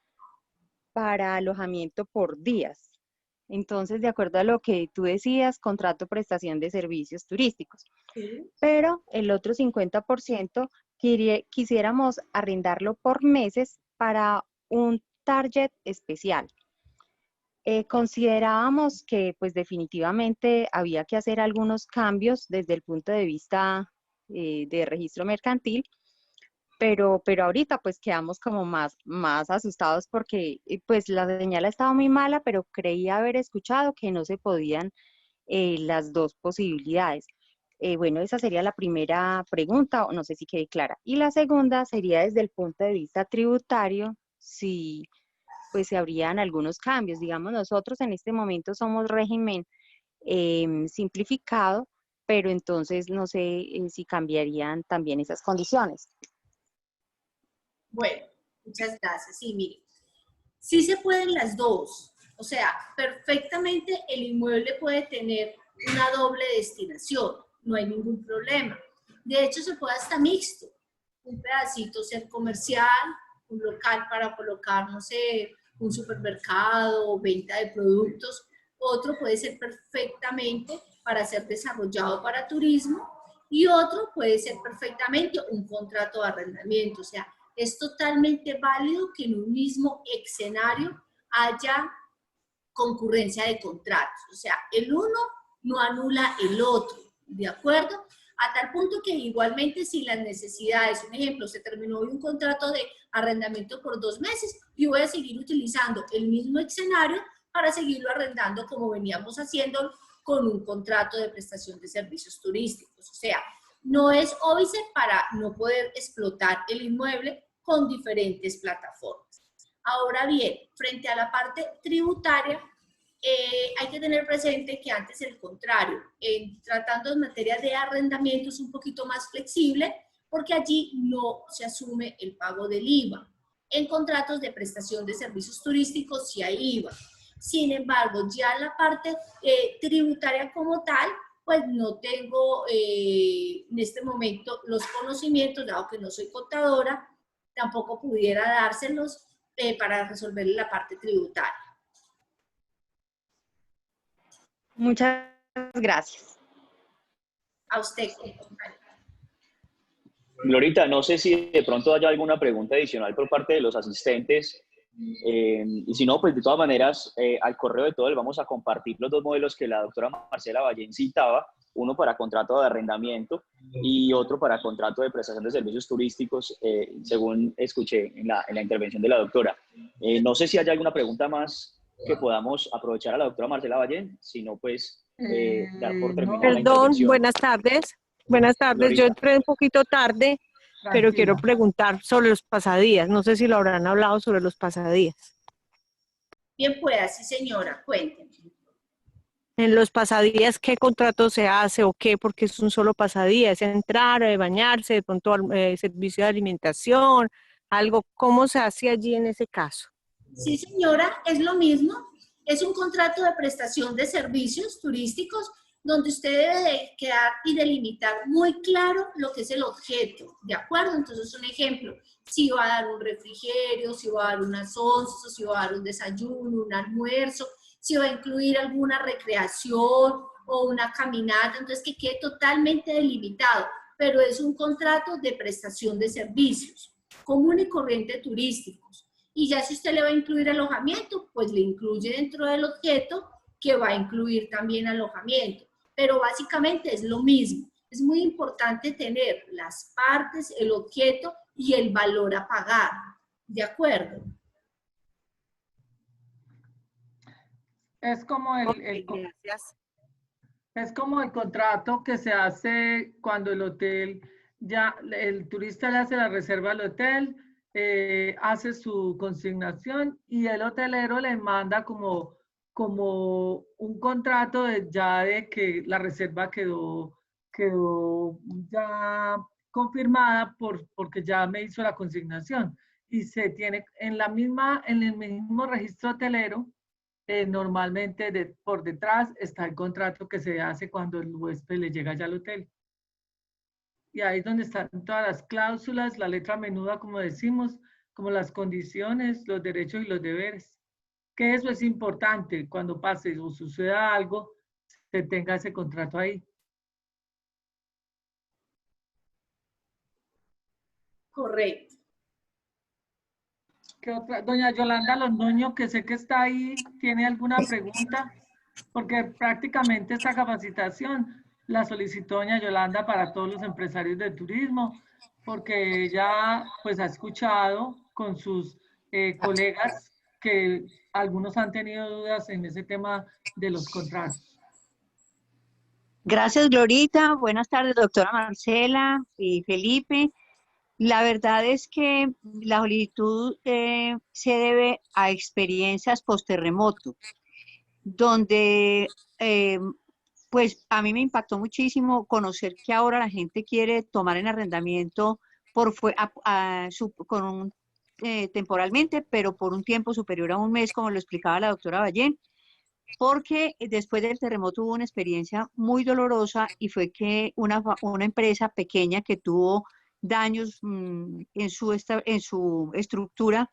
para alojamiento por días. Entonces, de acuerdo a lo que tú decías, contrato prestación de servicios turísticos. Sí. Pero el otro 50% quisiéramos arrendarlo por meses para un target especial. Considerábamos que pues definitivamente había que hacer algunos cambios desde el punto de vista de registro mercantil, pero ahorita pues quedamos como más asustados porque pues la señal estaba muy mala, pero creía haber escuchado que no se podían las dos posibilidades. Bueno, esa sería la primera pregunta, o no sé si quede clara. Y la segunda sería desde el punto de vista tributario, si pues se habrían algunos cambios. Digamos, nosotros en este momento somos régimen simplificado, pero entonces no sé si cambiarían también esas condiciones. Bueno, muchas gracias. Sí, mire, sí se pueden las dos. O sea, perfectamente el inmueble puede tener una doble destinación, no hay ningún problema. De hecho, se puede hasta mixto. Un pedacito ser comercial, un local para colocar, no sé, un supermercado, venta de productos. Otro puede ser perfectamente para ser desarrollado para turismo y otro puede ser perfectamente un contrato de arrendamiento. O sea, es totalmente válido que en un mismo escenario haya concurrencia de contratos. O sea, el uno no anula el otro, ¿de acuerdo? A tal punto que igualmente si las necesidades, un ejemplo, se terminó hoy un contrato de arrendamiento por 2 meses, yo voy a seguir utilizando el mismo escenario para seguirlo arrendando como veníamos haciendo con un contrato de prestación de servicios turísticos. O sea, no es óbice para no poder explotar el inmueble con diferentes plataformas. Ahora bien, frente a la parte tributaria, hay que tener presente que antes el contrario, tratando en materia de arrendamiento es un poquito más flexible porque allí no se asume el pago del IVA. En contratos de prestación de servicios turísticos sí hay IVA. Sin embargo, ya la parte tributaria como tal, pues no tengo en este momento los conocimientos, dado que no soy contadora, tampoco pudiera dárselos para resolver la parte tributaria. Muchas gracias. A usted. Glorita, no sé si de pronto haya alguna pregunta adicional por parte de los asistentes. Y si no, pues de todas maneras, al correo de todo le vamos a compartir los dos modelos que la doctora Marcela Ballén citaba, uno para contrato de arrendamiento y otro para contrato de prestación de servicios turísticos, según escuché en la intervención de la doctora. No sé si hay alguna pregunta más que podamos aprovechar a la doctora Marcela Ballén, si no, pues dar por terminada la Perdón, intervención. buenas tardes. Buenas tardes, yo entré un poquito tarde, pero quiero preguntar sobre los pasadías. No sé si lo habrán hablado sobre los pasadías. Bien pueda, sí señora, cuéntenme. En los pasadías, ¿qué contrato se hace o qué? Porque es un solo pasadía, es entrar, bañarse, de pronto servicio de alimentación, algo. ¿Cómo se hace allí en ese caso? Sí señora, es lo mismo. Es un contrato de prestación de servicios turísticos donde usted debe de quedar y delimitar muy claro lo que es el objeto, ¿de acuerdo? Entonces, un ejemplo, si va a dar un refrigerio, si va a dar unas onzas, si va a dar un desayuno, un almuerzo, si va a incluir alguna recreación o una caminata, entonces que quede totalmente delimitado, pero es un contrato de prestación de servicios, común y corriente turísticos. Y ya si usted le va a incluir alojamiento, pues le incluye dentro del objeto que va a incluir también alojamiento. Pero básicamente es lo mismo. Es muy importante tener las partes, el objeto y el valor a pagar. ¿De acuerdo? Es como Gracias. es como el contrato que se hace cuando el hotel, ya el turista le hace la reserva al hotel, hace su consignación y el hotelero le manda como un contrato ya de que la reserva quedó ya confirmada porque ya me hizo la consignación. Y se tiene en el mismo registro hotelero, normalmente por detrás está el contrato que se hace cuando el huésped le llega ya al hotel. Y ahí es donde están todas las cláusulas, la letra menuda, como decimos, como las condiciones, los derechos y los deberes. Que eso es importante cuando pase o suceda algo, se tenga ese contrato ahí. Correcto. ¿Qué otra? Doña Yolanda Londoño, que sé que está ahí, ¿tiene alguna pregunta? Porque prácticamente esta capacitación la solicitó doña Yolanda para todos los empresarios de turismo, porque ella pues ha escuchado con sus colegas que algunos han tenido dudas en ese tema de los contratos. Gracias, Glorita. Buenas tardes, doctora Marcela y Felipe. La verdad es que la solicitud se debe a experiencias post-terremoto, donde pues a mí me impactó muchísimo conocer que ahora la gente quiere tomar en arrendamiento temporalmente, pero por un tiempo superior a un mes, como lo explicaba la doctora Ballén, porque después del terremoto hubo una experiencia muy dolorosa y fue que una empresa pequeña que tuvo daños en su estructura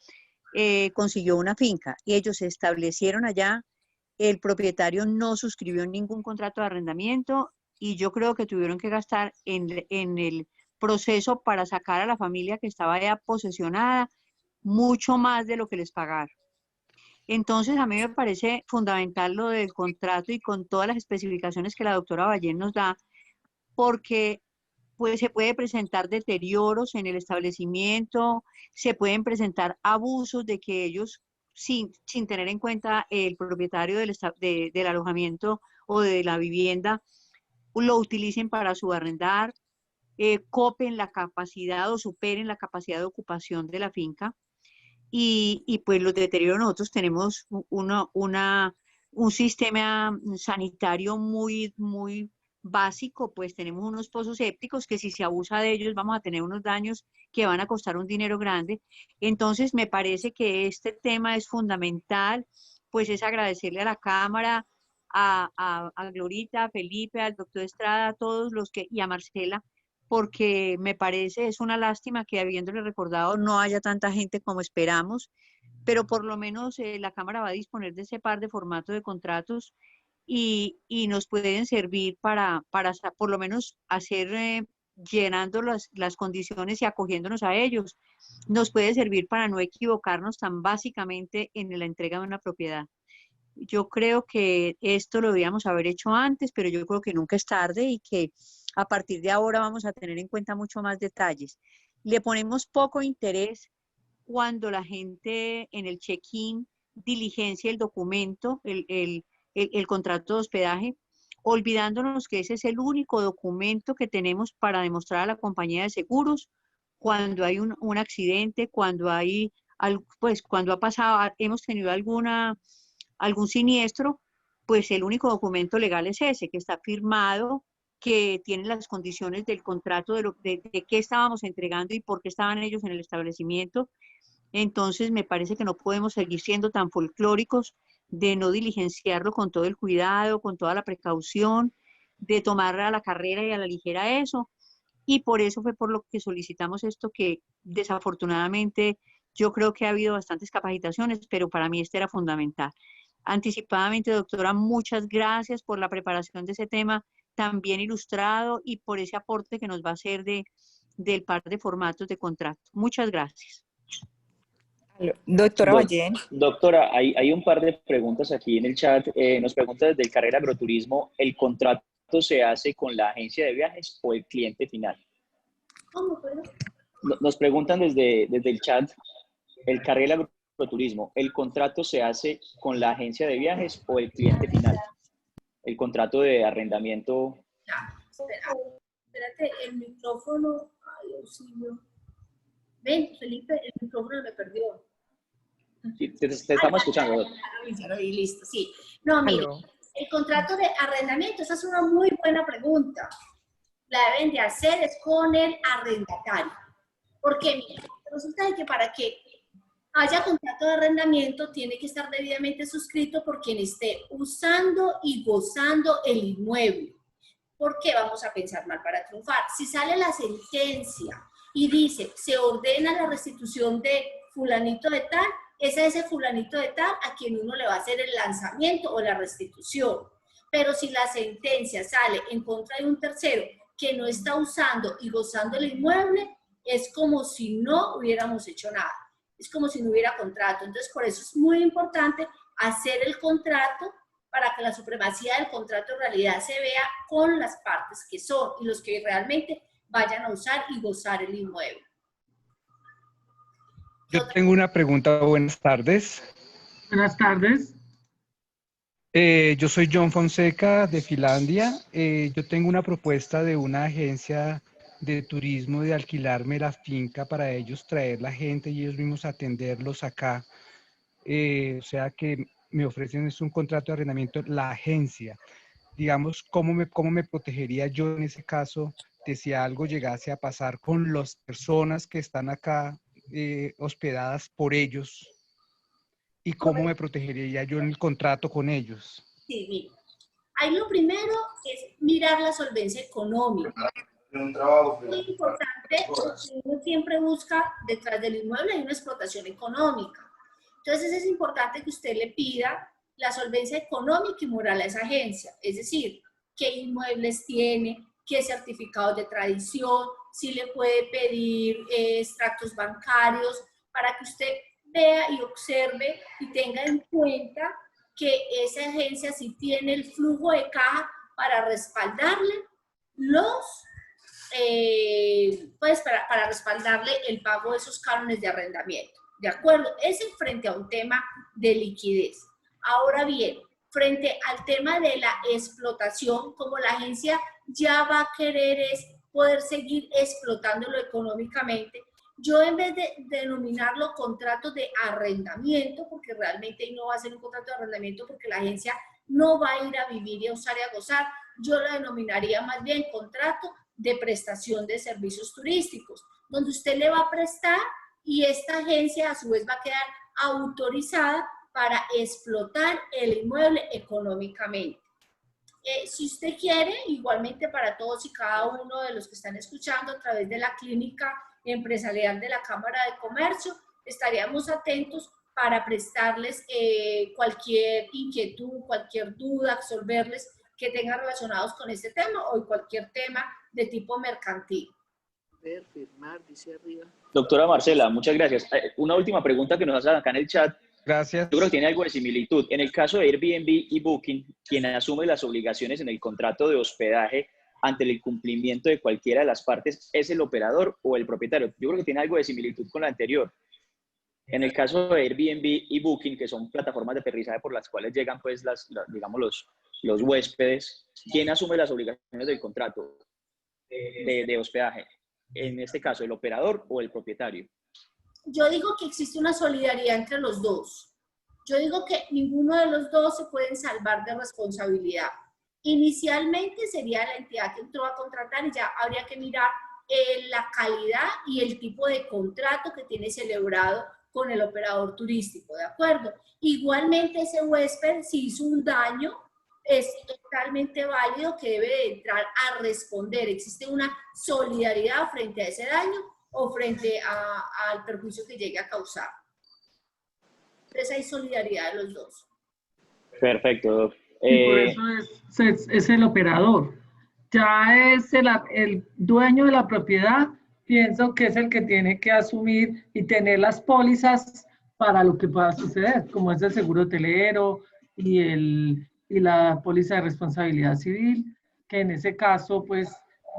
consiguió una finca y ellos se establecieron allá. El propietario no suscribió ningún contrato de arrendamiento y yo creo que tuvieron que gastar en el proceso para sacar a la familia que estaba ya posesionada mucho más de lo que les pagaron. Entonces, a mí me parece fundamental lo del contrato y con todas las especificaciones que la doctora Ballén nos da, porque pues, se puede presentar deterioros en el establecimiento, se pueden presentar abusos de que ellos, sin tener en cuenta el propietario del alojamiento o de la vivienda, lo utilicen para subarrendar, copen la capacidad o superen la capacidad de ocupación de la finca. Y pues los deterioros, nosotros tenemos un sistema sanitario muy básico, pues tenemos unos pozos sépticos que si se abusa de ellos vamos a tener unos daños que van a costar un dinero grande. Entonces me parece que este tema es fundamental, pues es agradecerle a la Cámara, a Glorita, a Felipe, al doctor Estrada, a todos los que, y a Marcela, porque me parece, es una lástima que habiéndole recordado no haya tanta gente como esperamos, pero por lo menos la Cámara va a disponer de ese par de formatos de contratos y nos pueden servir para por lo menos hacer, llenando las condiciones y acogiéndonos a ellos, nos puede servir para no equivocarnos tan básicamente en la entrega de una propiedad. Yo creo que esto lo debíamos haber hecho antes, pero yo creo que nunca es tarde y que a partir de ahora vamos a tener en cuenta mucho más detalles. Le ponemos poco interés cuando la gente en el check-in diligencia el documento, el contrato de hospedaje, olvidándonos que ese es el único documento que tenemos para demostrar a la compañía de seguros cuando hay un accidente, cuando hay, pues cuando ha pasado, hemos tenido algún siniestro, pues el único documento legal es ese, que está firmado, que tiene las condiciones del contrato de qué estábamos entregando y por qué estaban ellos en el establecimiento. Entonces me parece que no podemos seguir siendo tan folclóricos de no diligenciarlo con todo el cuidado, con toda la precaución, de tomar a la carrera y a la ligera eso. Y por eso fue por lo que solicitamos esto, que desafortunadamente yo creo que ha habido bastantes capacitaciones, pero para mí este era fundamental. Anticipadamente, doctora, muchas gracias por la preparación de ese tema tan bien ilustrado y por ese aporte que nos va a hacer del par de formatos de contrato. Muchas gracias. Doctora Ballén. Doctora, hay un par de preguntas aquí en el chat. Nos pregunta desde el Carrera Agroturismo, ¿el contrato se hace con la agencia de viajes o el cliente final? ¿Cómo, perdón? Nos preguntan desde el chat, el Carrera Agroturismo, ¿el contrato se hace con la agencia de viajes o el cliente final? El contrato de arrendamiento. Ya, espérate, el micrófono. Ay, auxilio. Ven, Felipe, el micrófono me perdió. Sí, te estamos escuchando. Ya lo vi, listo, sí. No, mire, el contrato de arrendamiento, esa es una muy buena pregunta. La deben de hacer es con el arrendatario. Porque, mira, resulta que para que haya contrato de arrendamiento tiene que estar debidamente suscrito por quien esté usando y gozando el inmueble. ¿Por qué vamos a pensar mal para triunfar? Si sale la sentencia y dice, se ordena la restitución de fulanito de tal, es a ese fulanito de tal a quien uno le va a hacer el lanzamiento o la restitución. Pero si la sentencia sale en contra de un tercero que no está usando y gozando el inmueble, es como si no hubiéramos hecho nada. es como si no hubiera contrato. Entonces, por eso es muy importante hacer el contrato para que la supremacía del contrato en realidad se vea con las partes que son y los que realmente vayan a usar y gozar el inmueble. Yo tengo una pregunta. Buenas tardes. Buenas tardes. Yo soy John Fonseca de Finlandia. Yo tengo una propuesta de una agencia de turismo de alquilarme la finca para ellos traer la gente y ellos mismos atenderlos acá. O sea que me ofrecen es un contrato de arrendamiento la agencia. Digamos, ¿cómo me protegería yo en ese caso de si algo llegase a pasar con las personas que están acá hospedadas por ellos? ¿Y cómo me protegería yo en el contrato con ellos? Sí, mira. Ahí lo primero es mirar la solvencia económica. Es muy importante porque uno siempre busca detrás del inmueble hay una explotación económica. Entonces es importante que usted le pida la solvencia económica y moral a esa agencia. Es decir, qué inmuebles tiene, qué certificados de tradición, si le puede pedir extractos bancarios, para que usted vea y observe y tenga en cuenta que esa agencia sí tiene el flujo de caja para respaldarle para respaldarle el pago de esos cánones de arrendamiento. ¿De acuerdo? Ese es frente a un tema de liquidez. Ahora bien, frente al tema de la explotación, como la agencia ya va a querer es poder seguir explotándolo económicamente, yo en vez de denominarlo contrato de arrendamiento, porque realmente no va a ser un contrato de arrendamiento porque la agencia no va a ir a vivir y a usar y a gozar, yo lo denominaría más bien contrato de prestación de servicios turísticos, donde usted le va a prestar y esta agencia a su vez va a quedar autorizada para explotar el inmueble económicamente. Si usted quiere, igualmente para todos y cada uno de los que están escuchando a través de la clínica empresarial de la Cámara de Comercio, estaríamos atentos para prestarles cualquier inquietud, cualquier duda, absolverles que tengan relacionados con este tema o cualquier tema de tipo mercantil. Doctora Marcela, muchas gracias. Una última pregunta que nos hacen acá en el chat. Gracias. Yo creo que tiene algo de similitud. En el caso de Airbnb y Booking, quien asume las obligaciones en el contrato de hospedaje ante el incumplimiento de cualquiera de las partes es el operador o el propietario. Yo creo que tiene algo de similitud con la anterior. En el caso de Airbnb y Booking, que son plataformas de aterrizaje por las cuales llegan pues digamos los huéspedes, ¿quién asume las obligaciones del contrato de hospedaje? En este caso, ¿el operador o el propietario? Yo digo que existe una solidaridad entre los dos. Yo digo que ninguno de los dos se pueden salvar de responsabilidad. Inicialmente sería la entidad que entró a contratar y ya habría que mirar la calidad y el tipo de contrato que tiene celebrado con el operador turístico, ¿de acuerdo? Igualmente ese huésped, si hizo un daño, es totalmente válido que debe de entrar a responder. Existe una solidaridad frente a ese daño o frente al perjuicio que llegue a causar. Entonces hay solidaridad de los dos. Perfecto. Y por eso es el operador. Ya es el dueño de la propiedad, pienso que es el que tiene que asumir y tener las pólizas para lo que pueda suceder, como es el seguro hotelero y la póliza de responsabilidad civil, que en ese caso, pues,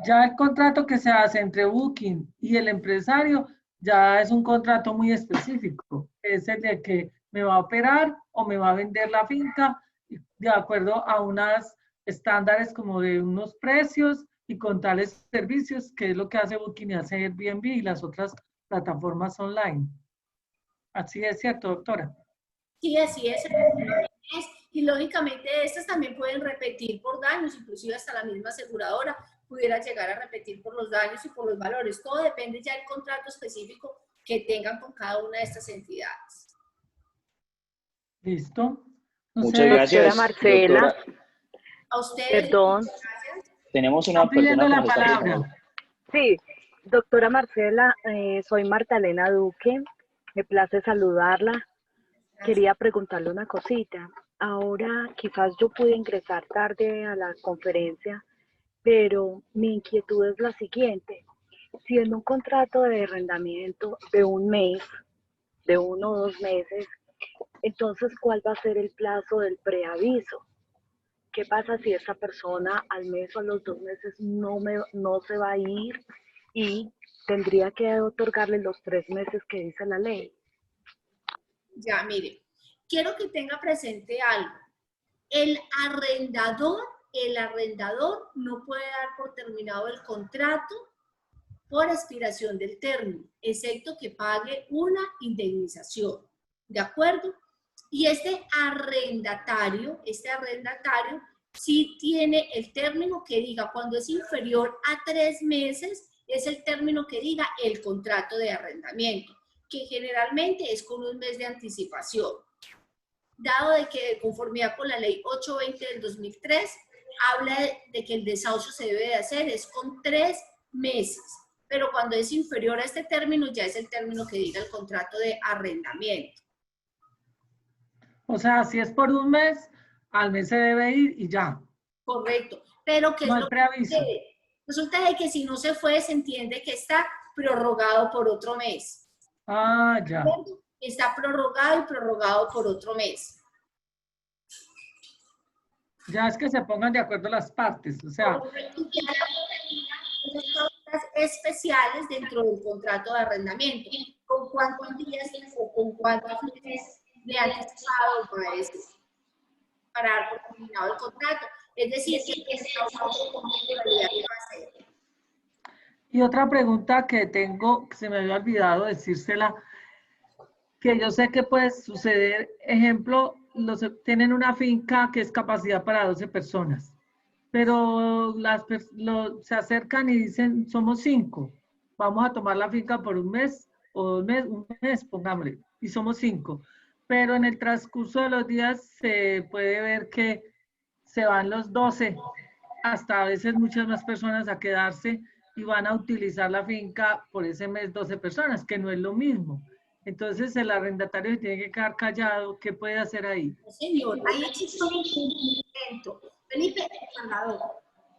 ya el contrato que se hace entre Booking y el empresario ya es un contrato muy específico. Es el de que me va a operar o me va a vender la finca de acuerdo a unos estándares como de unos precios y con tales servicios, que es lo que hace Booking y hace Airbnb y las otras plataformas online. Así es, ¿cierto, doctora? Sí, así es. Y lógicamente estas también pueden repetir por daños, inclusive hasta la misma aseguradora pudiera llegar a repetir por los daños y por los valores. Todo depende ya del contrato específico que tengan con cada una de estas entidades. ¿Listo? No Muchas sé, gracias, doctora Marcela. doctora. A ustedes. Perdón. Gracias. Tenemos una está pidiendo persona la que nos está palabra. pidiendo. Sí, doctora Marcela, soy Marta Elena Duque. Me place saludarla. Quería preguntarle una cosita. Ahora quizás yo pude ingresar tarde a la conferencia, pero mi inquietud es la siguiente. Si en un contrato de arrendamiento de un mes de 1 o 2 meses, entonces, ¿cuál va a ser el plazo del preaviso? ¿Qué pasa si esa persona al mes o a los 2 meses no se va a ir y tendría que otorgarle los 3 meses que dice la ley? Ya, mire, quiero que tenga presente algo. El arrendador no puede dar por terminado el contrato por expiración del término, excepto que pague una indemnización. ¿De acuerdo? Y este arrendatario sí tiene el término que diga, cuando es inferior a 3 meses, es el término que diga el contrato de arrendamiento, que generalmente es con 1 mes de anticipación. Dado de que de conformidad con la ley 820 del 2003, habla de que el desahucio se debe de hacer es con 3 meses, pero cuando es inferior a este término ya es el término que diga el contrato de arrendamiento. O sea, si es por 1 mes, al mes se debe ir y ya. Correcto, pero que No es hay lo que preaviso. sucede. Resulta de que si no se fue, se entiende que está prorrogado por otro mes. Ah, ya. Está prorrogado y prorrogado por otro mes. Ya es que se pongan de acuerdo las partes, o sea. Especiales dentro del contrato de arrendamiento. ¿Con cuántos días o con cuántos meses de anticipado va eso? Para dar por terminado el contrato. Es decir, que está Y otra pregunta que tengo, que se me había olvidado decírsela, que yo sé que puede suceder, ejemplo, tienen una finca que es capacidad para 12 personas, pero se acercan y dicen, somos 5, vamos a tomar la finca por 1 mes o 2 meses, 1 mes, pongámosle, y somos 5. Pero en el transcurso de los días se puede ver que se van los 12, hasta a veces muchas más personas a quedarse y van a utilizar la finca por ese mes 12 personas, que no es lo mismo. Entonces el arrendatario tiene que quedar callado. ¿Qué puede hacer ahí? Señor, ahí existe un incumplimiento. Felipe,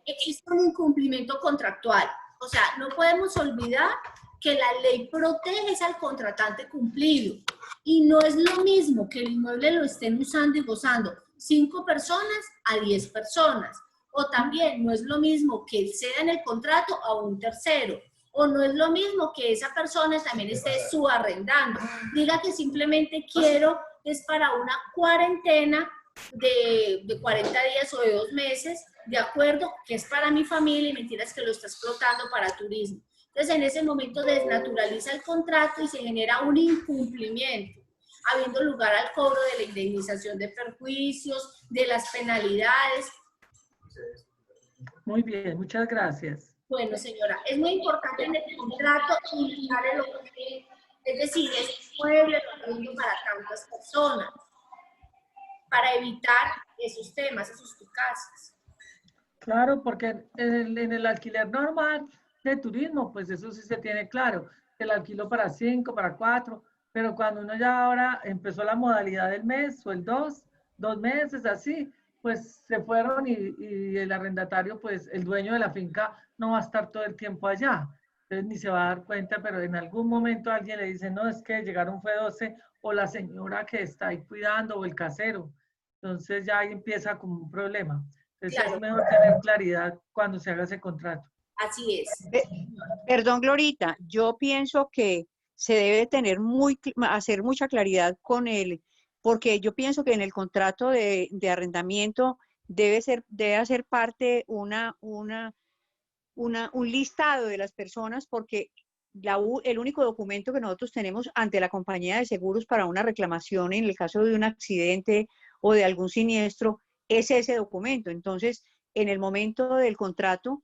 existe un incumplimiento contractual. O sea, no podemos olvidar que la ley protege al contratante cumplido. Y no es lo mismo que el inmueble lo estén usando y gozando 5 personas a 10 personas. O también no es lo mismo que cedan el contrato a un tercero. O no es lo mismo que esa persona también esté subarrendando. Diga que simplemente quiero, es para una cuarentena de 40 días o de 2 meses, de acuerdo, que es para mi familia y mentiras que lo está explotando para turismo. Entonces, en ese momento desnaturaliza el contrato y se genera un incumplimiento, habiendo lugar al cobro de la indemnización de perjuicios, de las penalidades. Muy bien, muchas gracias. Bueno, señora, es muy importante en el contrato indicar el objeto, es decir, es inmueble para tantas personas, para evitar esos temas, esos casos. Claro, porque en el alquiler normal de turismo, pues eso sí se tiene claro, el alquilo para 5, para 4, pero cuando uno ya ahora empezó la modalidad del mes o el 2 meses, así, pues se fueron y el arrendatario, pues el dueño de la finca no va a estar todo el tiempo allá, entonces ni se va a dar cuenta, pero en algún momento alguien le dice, no, es que llegaron fue 12, o la señora que está ahí cuidando, o el casero, entonces ya ahí empieza como un problema. Entonces claro, es mejor tener claridad cuando se haga ese contrato. Así es. Perdón, Glorita, yo pienso que se debe tener hacer mucha claridad con él, porque yo pienso que en el contrato de arrendamiento debe hacer parte un listado de las personas, porque el único documento que nosotros tenemos ante la compañía de seguros para una reclamación en el caso de un accidente o de algún siniestro es ese documento. Entonces, en el momento del contrato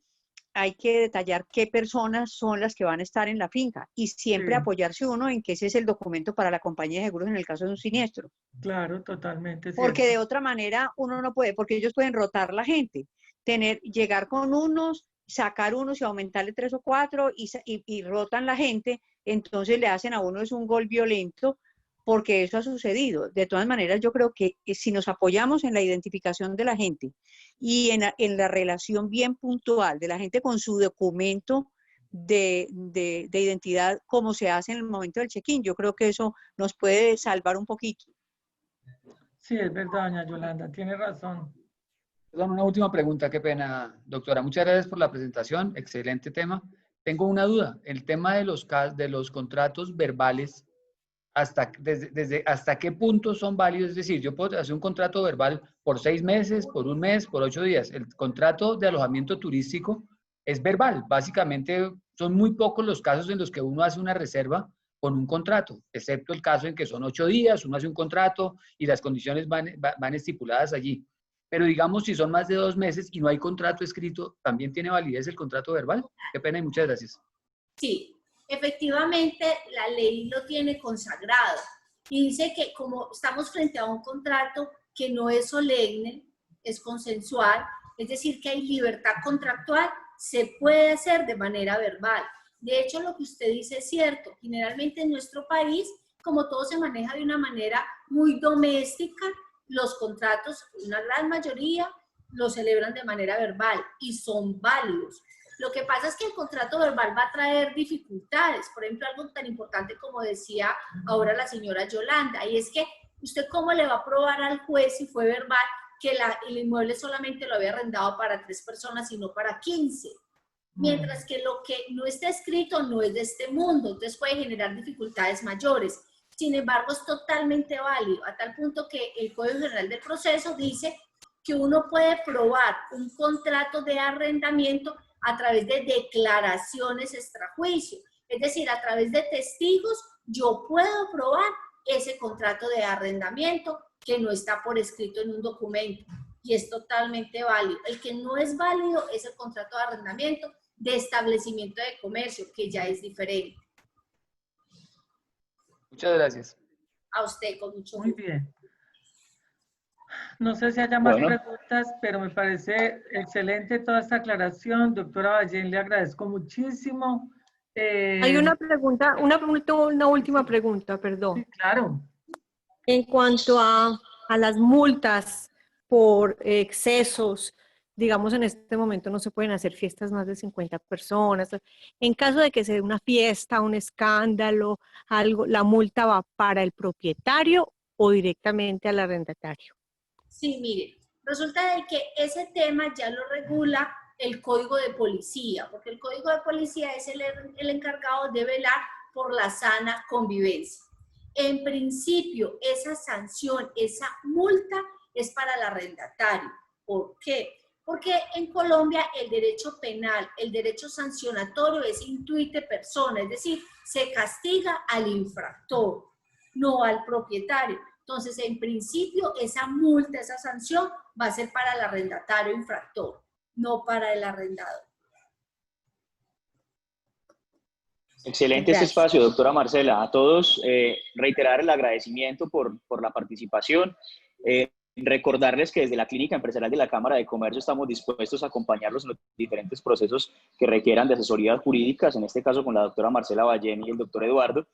hay que detallar qué personas son las que van a estar en la finca y siempre apoyarse uno en que ese es el documento para la compañía de seguros en el caso de un siniestro. Claro, totalmente. Porque de otra manera uno no puede, porque ellos pueden rotar la gente, llegar con unos, sacar unos y aumentarle 3 o 4 y rotan la gente, entonces le hacen a uno es un gol violento, porque eso ha sucedido. De todas maneras, yo creo que si nos apoyamos en la identificación de la gente y en la relación bien puntual de la gente con su documento de identidad como se hace en el momento del check-in. Yo creo que eso nos puede salvar un poquito. Sí, es verdad, doña Yolanda, tiene razón. Perdón, una última pregunta, qué pena, doctora. Muchas gracias por la presentación, excelente tema. Tengo una duda, el tema de los contratos verbales, ¿hasta qué punto son válidos? Es decir, yo puedo hacer un contrato verbal por 6 meses, por 1 mes, por 8 días. El contrato de alojamiento turístico es verbal. Básicamente son muy pocos los casos en los que uno hace una reserva con un contrato, excepto el caso en que son 8 días, uno hace un contrato y las condiciones van estipuladas allí. Pero digamos, si son más de 2 meses y no hay contrato escrito, ¿también tiene validez el contrato verbal? Qué pena y muchas gracias. Sí, efectivamente la ley lo tiene consagrado y dice que como estamos frente a un contrato que no es solemne, es consensual, es decir, que hay libertad contractual, se puede hacer de manera verbal. De hecho, lo que usted dice es cierto. Generalmente en nuestro país, como todo se maneja de una manera muy doméstica, los contratos, una gran mayoría, los celebran de manera verbal y son válidos. Lo que pasa es que el contrato verbal va a traer dificultades. Por ejemplo, algo tan importante como decía ahora la señora Yolanda, y es que usted cómo le va a probar al juez si fue verbal que el inmueble solamente lo había arrendado para 3 personas y no para 15. Mientras que lo que no está escrito no es de este mundo, entonces puede generar dificultades mayores. Sin embargo, es totalmente válido, a tal punto que el Código General del Proceso dice que uno puede probar un contrato de arrendamiento a través de declaraciones extrajuicio. Es decir, a través de testigos, yo puedo probar ese contrato de arrendamiento que no está por escrito en un documento y es totalmente válido. El que no es válido es el contrato de arrendamiento de establecimiento de comercio, que ya es diferente. Muchas gracias. A usted, con mucho gusto. Muy bien. No sé si haya más preguntas, pero me parece excelente toda esta aclaración. Doctora Ballén, le agradezco muchísimo. Hay una pregunta, una última pregunta, perdón. Sí, claro. En cuanto a las multas por excesos, digamos en este momento no se pueden hacer fiestas más de 50 personas. En caso de que se dé una fiesta, un escándalo, algo, ¿la multa va para el propietario o directamente al arrendatario? Sí, mire, resulta de que ese tema ya lo regula el Código de Policía, porque el Código de Policía es el encargado de velar por la sana convivencia. En principio, esa sanción, esa multa es para el arrendatario. ¿Por qué? Porque en Colombia el derecho penal, el derecho sancionatorio es intuite persona, es decir, se castiga al infractor, no al propietario. Entonces, en principio, esa multa, esa sanción va a ser para el arrendatario infractor, no para el arrendador. Excelente este espacio, doctora Marcela. A todos reiterar el agradecimiento por la participación. Recordarles que desde la Clínica Empresarial de la Cámara de Comercio estamos dispuestos a acompañarlos en los diferentes procesos que requieran de asesorías jurídicas, en este caso con la doctora Marcela Ballén y el doctor Eduardo,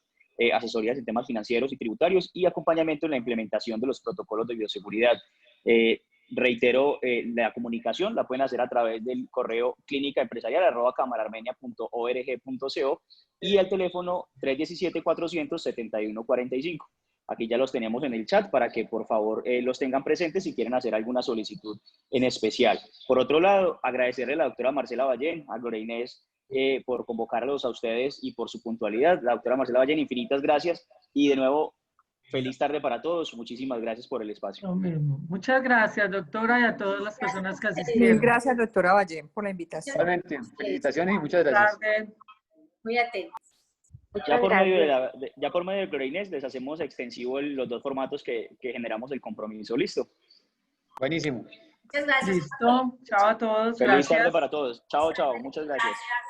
asesorías en temas financieros y tributarios y acompañamiento en la implementación de los protocolos de bioseguridad. Reitero, la comunicación la pueden hacer a través del correo clínicaempresarial@camararmenia.org.co y al teléfono 317-400-7145. Aquí ya los tenemos en el chat para que por favor los tengan presentes si quieren hacer alguna solicitud en especial. Por otro lado, agradecerle a la doctora Marcela Ballén, a Gloria Inés, por convocarlos a ustedes y por su puntualidad. La doctora Marcela Ballén, infinitas gracias y de nuevo, feliz tarde para todos. Muchísimas gracias por el espacio. Lo mismo. Muchas gracias, doctora, y a todas las personas que asistieron. Gracias, doctora Ballén, por la invitación. Igualmente, felicitaciones y muchas gracias. Muy atentos. Ya por medio de Gloria Inés les hacemos extensivo los 2 formatos que generamos el compromiso. ¿Listo? Buenísimo. Muchas gracias. Listo. Chao a todos. Feliz Gracias. tarde para todos. Chao, chao. Muchas gracias. Gracias.